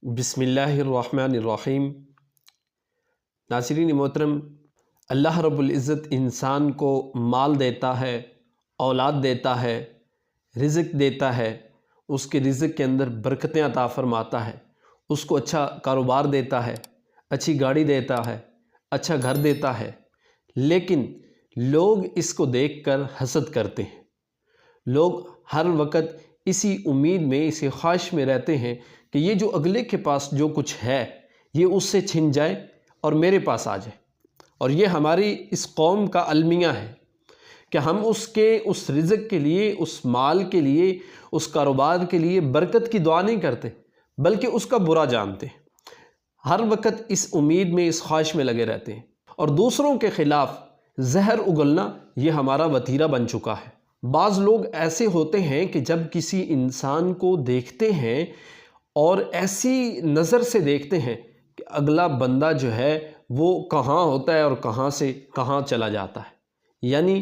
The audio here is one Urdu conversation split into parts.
بسم اللہ الرحمن الرحیم۔ ناظرین محترم، اللہ رب العزت انسان کو مال دیتا ہے، اولاد دیتا ہے، رزق دیتا ہے، اس کے رزق کے اندر برکتیں عطا فرماتا ہے، اس کو اچھا کاروبار دیتا ہے، اچھی گاڑی دیتا ہے، اچھا گھر دیتا ہے، لیکن لوگ اس کو دیکھ کر حسد کرتے ہیں۔ لوگ ہر وقت اسی امید میں، اسی خواہش میں رہتے ہیں کہ یہ جو اگلے کے پاس جو کچھ ہے یہ اس سے چھن جائے اور میرے پاس آ جائے۔ اور یہ ہماری اس قوم کا المیہ ہے کہ ہم اس رزق کے لیے، اس مال کے لیے، اس کاروبار کے لیے برکت کی دعا نہیں کرتے، بلکہ اس کا برا جانتے ہیں۔ ہر وقت اس امید میں، اس خواہش میں لگے رہتے ہیں، اور دوسروں کے خلاف زہر اگلنا یہ ہمارا وتیرہ بن چکا ہے۔ بعض لوگ ایسے ہوتے ہیں کہ جب کسی انسان کو دیکھتے ہیں اور ایسی نظر سے دیکھتے ہیں کہ اگلا بندہ جو ہے وہ کہاں ہوتا ہے اور کہاں سے کہاں چلا جاتا ہے، یعنی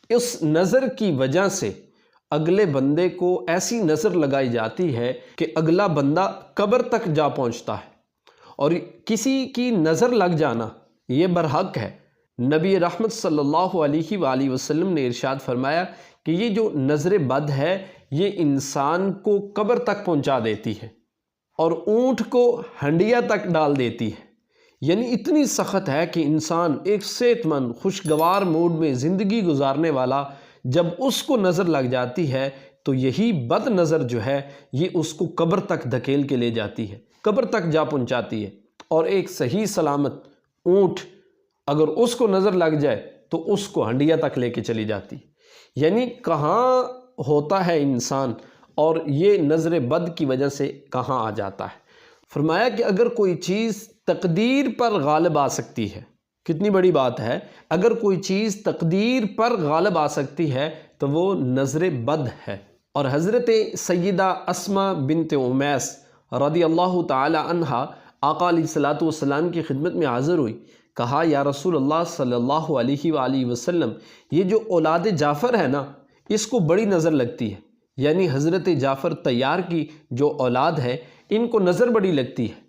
اس نظر کی وجہ سے اگلے بندے کو ایسی نظر لگائی جاتی ہے کہ اگلا بندہ قبر تک جا پہنچتا ہے۔ اور کسی کی نظر لگ جانا یہ برحق ہے۔ نبی رحمت صلی اللہ علیہ وآلہ وسلم نے ارشاد فرمایا کہ یہ جو نظر بد ہے یہ انسان کو قبر تک پہنچا دیتی ہے اور اونٹ کو ہنڈیا تک ڈال دیتی ہے۔ یعنی اتنی سخت ہے کہ انسان ایک صحت مند، خوشگوار موڈ میں زندگی گزارنے والا جب اس کو نظر لگ جاتی ہے تو یہی بد نظر جو ہے یہ اس کو قبر تک دھکیل کے لے جاتی ہے، قبر تک جا پہنچاتی ہے۔ اور ایک صحیح سلامت اونٹ اگر اس کو نظر لگ جائے تو اس کو ہنڈیا تک لے کے چلی جاتی ہے۔ یعنی کہاں ہوتا ہے انسان اور یہ نظر بد کی وجہ سے کہاں آ جاتا ہے۔ فرمایا کہ اگر کوئی چیز تقدیر پر غالب آ سکتی ہے، کتنی بڑی بات ہے، اگر کوئی چیز تقدیر پر غالب آ سکتی ہے تو وہ نظر بد ہے۔ اور حضرت سیدہ اسماء بنت امیس رضی اللہ تعالی عنہا آقا علیہ الصلوۃ والسلام کی خدمت میں حاضر ہوئی، کہا یا رسول اللہ صلی اللہ علیہ وآلہ وسلم، یہ جو اولاد جعفر ہے نا اس کو بڑی نظر لگتی ہے، یعنی حضرت جعفر طیار کی جو اولاد ہے ان کو نظر بڑی لگتی ہے۔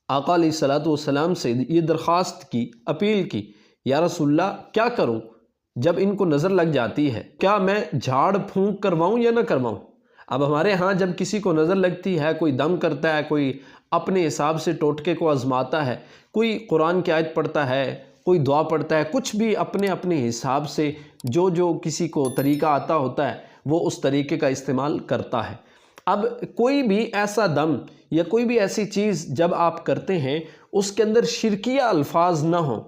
آقا علیہ الصلوۃ والسلام سے یہ درخواست کی، اپیل کی، یا رسول اللہ کیا کروں جب ان کو نظر لگ جاتی ہے؟ کیا میں جھاڑ پھونک کرواؤں یا نہ کرواؤں؟ اب ہمارے ہاں جب کسی کو نظر لگتی ہے، کوئی دم کرتا ہے، کوئی اپنے حساب سے ٹوٹکے کو آزماتا ہے، کوئی قرآن کی آیت پڑھتا ہے، کوئی دعا پڑھتا ہے، کچھ بھی اپنے اپنے حساب سے جو کسی کو طریقہ آتا ہوتا ہے وہ اس طریقے کا استعمال کرتا ہے۔ اب کوئی بھی ایسا دم یا کوئی بھی ایسی چیز جب آپ کرتے ہیں اس کے اندر شرکیہ الفاظ نہ ہوں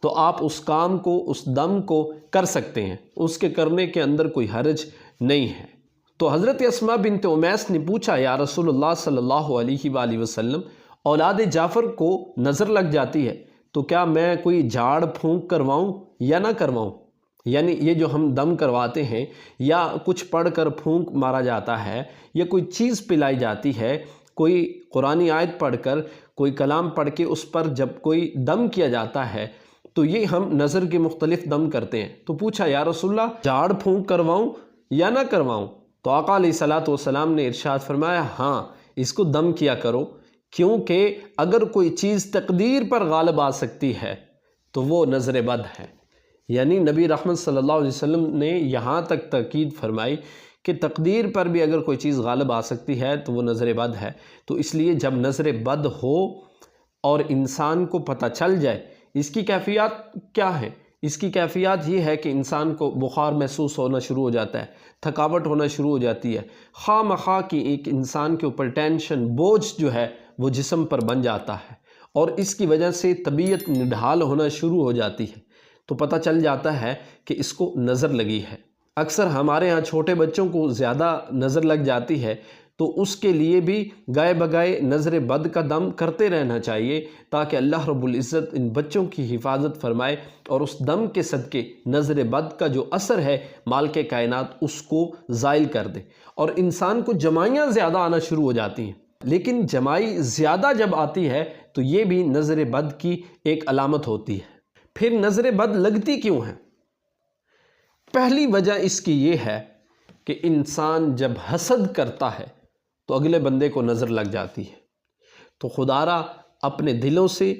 تو آپ اس کام کو، اس دم کو کر سکتے ہیں، اس کے کرنے کے اندر کوئی حرج نہیں ہے۔ تو حضرت اسماء بنت امیس نے پوچھا یا رسول اللہ صلی اللہ علیہ وآلہ وسلم، اولاد جعفر کو نظر لگ جاتی ہے تو کیا میں کوئی جھاڑ پھونک کرواؤں یا نہ کرواؤں؟ یعنی یہ جو ہم دم کرواتے ہیں یا کچھ پڑھ کر پھونک مارا جاتا ہے یا کوئی چیز پلائی جاتی ہے، کوئی قرآنی آیت پڑھ کر، کوئی کلام پڑھ کے اس پر جب کوئی دم کیا جاتا ہے تو یہ ہم نظر کے مختلف دم کرتے ہیں۔ تو پوچھا یا رسول اللہ جھاڑ پھونک کرواؤں یا نہ کرواؤں؟ تو آقا علیہ الصلوۃ والسلام نے ارشاد فرمایا ہاں اس کو دم کیا کرو، کیونکہ اگر کوئی چیز تقدیر پر غالب آ سکتی ہے تو وہ نظر بد ہے۔ یعنی نبی رحمت صلی اللہ علیہ وسلم نے یہاں تک تاکید فرمائی کہ تقدیر پر بھی اگر کوئی چیز غالب آ سکتی ہے تو وہ نظر بد ہے۔ تو اس لیے جب نظر بد ہو اور انسان کو پتہ چل جائے، اس کی کیفیات کیا ہے؟ اس کی کیفیات یہ ہے کہ انسان کو بخار محسوس ہونا شروع ہو جاتا ہے، تھکاوٹ ہونا شروع ہو جاتی ہے، خواہ مخواہ کی ایک انسان کے اوپر ٹینشن، بوجھ جو ہے وہ جسم پر بن جاتا ہے، اور اس کی وجہ سے طبیعت نڈھال ہونا شروع ہو جاتی ہے۔ تو پتہ چل جاتا ہے کہ اس کو نظر لگی ہے۔ اکثر ہمارے ہاں چھوٹے بچوں کو زیادہ نظر لگ جاتی ہے تو اس کے لیے بھی گائے بگائے نظر بد کا دم کرتے رہنا چاہیے تاکہ اللہ رب العزت ان بچوں کی حفاظت فرمائے اور اس دم کے صدقے نظر بد کا جو اثر ہے مالک کائنات اس کو زائل کر دے، اور انسان کو جمائیاں زیادہ آنا شروع ہو جاتی ہیں۔ لیکن جمائی زیادہ جب آتی ہے تو یہ بھی نظر بد کی ایک علامت ہوتی ہے۔ پھر نظر بد لگتی کیوں ہے؟ پہلی وجہ اس کی یہ ہے کہ انسان جب حسد کرتا ہے تو اگلے بندے کو نظر لگ جاتی ہے۔ تو خدارا اپنے دلوں سے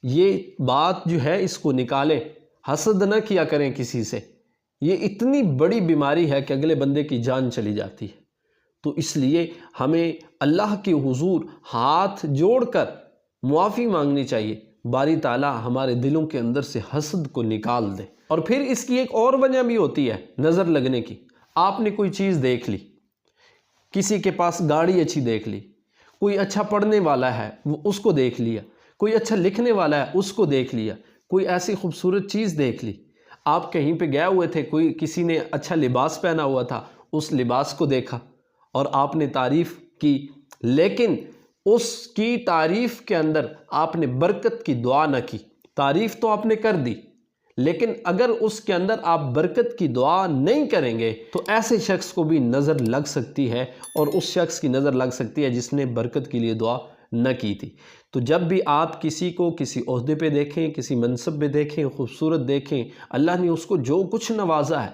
یہ بات جو ہے اس کو نکالیں، حسد نہ کیا کریں کسی سے۔ یہ اتنی بڑی بیماری ہے کہ اگلے بندے کی جان چلی جاتی ہے۔ تو اس لیے ہمیں اللہ کے حضور ہاتھ جوڑ کر معافی مانگنی چاہیے، باری تعالیٰ ہمارے دلوں کے اندر سے حسد کو نکال دے۔ اور پھر اس کی ایک اور وجہ بھی ہوتی ہے نظر لگنے کی۔ آپ نے کوئی چیز دیکھ لی، کسی کے پاس گاڑی اچھی دیکھ لی، کوئی اچھا پڑھنے والا ہے وہ اس کو دیکھ لیا، کوئی اچھا لکھنے والا ہے اس کو دیکھ لیا، کوئی ایسی خوبصورت چیز دیکھ لی۔ آپ کہیں پہ گئے ہوئے تھے، کسی نے اچھا لباس پہنا ہوا تھا، اس لباس کو دیکھا اور آپ نے تعریف کی، لیکن اس کی تعریف کے اندر آپ نے برکت کی دعا نہ کی۔ تعریف تو آپ نے کر دی، لیکن اگر اس کے اندر آپ برکت کی دعا نہیں کریں گے تو ایسے شخص کو بھی نظر لگ سکتی ہے، اور اس شخص کی نظر لگ سکتی ہے جس نے برکت کے لیے دعا نہ کی تھی۔ تو جب بھی آپ کسی کو کسی عہدے پہ دیکھیں، کسی منصب پہ دیکھیں، خوبصورت دیکھیں، اللہ نے اس کو جو کچھ نوازا ہے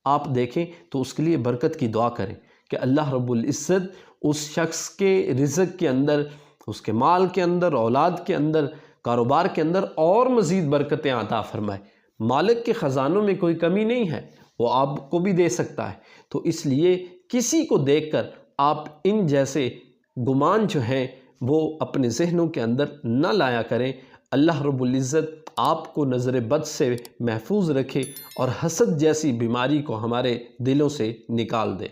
آپ دیکھیں، تو اس کے لیے برکت کی دعا کریں کہ اللہ رب العزت اس شخص کے رزق کے اندر، اس کے مال کے اندر، اولاد کے اندر، کاروبار کے اندر اور مزید برکتیں عطا فرمائے۔ مالک کے خزانوں میں کوئی کمی نہیں ہے، وہ آپ کو بھی دے سکتا ہے۔ تو اس لیے کسی کو دیکھ کر آپ ان جیسے گمان جو ہیں وہ اپنے ذہنوں کے اندر نہ لایا کریں۔ اللہ رب العزت آپ کو نظر بد سے محفوظ رکھے اور حسد جیسی بیماری کو ہمارے دلوں سے نکال دے۔